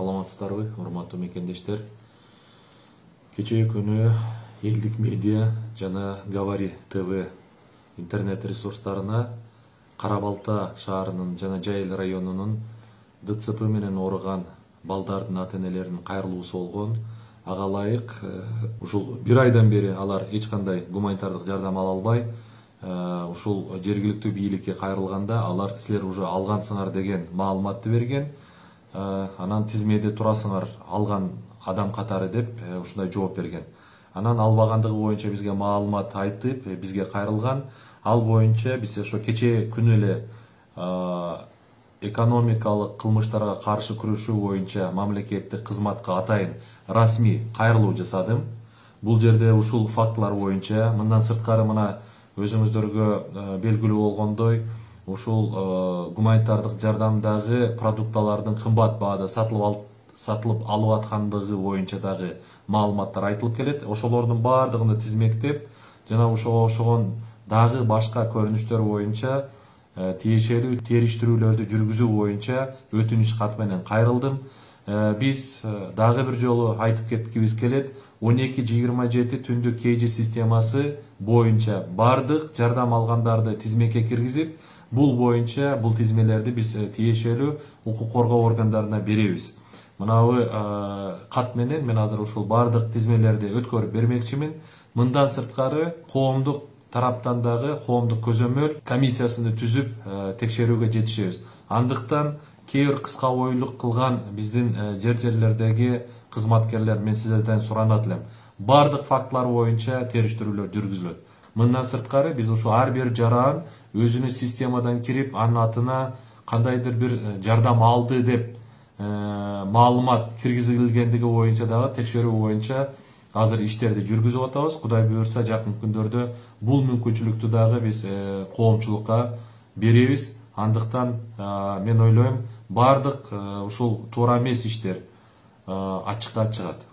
Саламатсыздарбы, урматтуу мекендештер. Кечээ күнү Элдик медиа жана Говори ТВ интернет ресурстарына Кара Балта шаарынын жана Жайыл районунун ДЦП менен ооруган балдардын ата-энелеринин кайрылуусу болгон. Ага ылайык ушул бир айдан бери алар эч кандай гуманитардык жардам ала албай, ушул жергиликтүү бийликке кайрылганда алар силер уже алгансыңар деген маалыматты берген. Анан тизмеде турасыңар алган адам катары деп ушундай жооп берген. Анан албагандыгы боюнча бизге маалымат айтып, бизге кайрылган. Ал боюнча биз ошо кечээ күнү эле экономикалык кылмыштарга каршы күрөшүү боюнча мамлекеттик кызматка атайын расмий кайрылуу жасадым. Бул жерде ушул фактылар боюнча мындан сырткары мына өзүңүздөргө белгилүү болгондой, ушул гуманитардык жардамдагы продукталардын кымбат баада сатылып алып аткандыгы боюнча дагы маалыматтар айтылып келет. Ошолордун баардыгын тизмектеп, жана ошого окшогон дагы башка көрүнүштөр боюнча тиешелүү териштирүүлөрдү жүргүзүү боюнча өтүнүч кат менен кайрылдым. Биз дагы бир жолу айтып кеткибиз келет. 12-27 түндүк KG системасы боюнча бардык жардам алгандарды тизмекке киргизип, бул боюнча бул тизмелерди биз тиешелүү укук коргоо органдарына беребиз. Мынабы кат менен мен азыр ушул бардык тизмелерди өткөрүп бермекчимин. Мындан сырткары коомдук тараптан дагы коомдук көзөмөл комиссиясыны түзүп текшерүүгө жетишебиз. Андыктан кээ бир кыска бойлук кылган биздин жерлердеги кызматкерлер, мен сиздерден суранат элем. Бардык фактылар боюнча териштирүүлөр жүргүзүлөт. Мындан сырткары биз ушу ар бир жаран өзүнүн системадан кирип, анын атына кандайдыр бир жардам алды деп маалымат киргизилгендиги боюнча дагы текшерүү боюнча азыр иштерди жүргүзүп атабыз. Кудай буюрса жакын күндөрдө бул мүмкүнчүлүктү дагы биз коомчулукка беребиз. Андыктан мен ойлойм, бардык ушул туура эмес иштер ачыкка чыгат.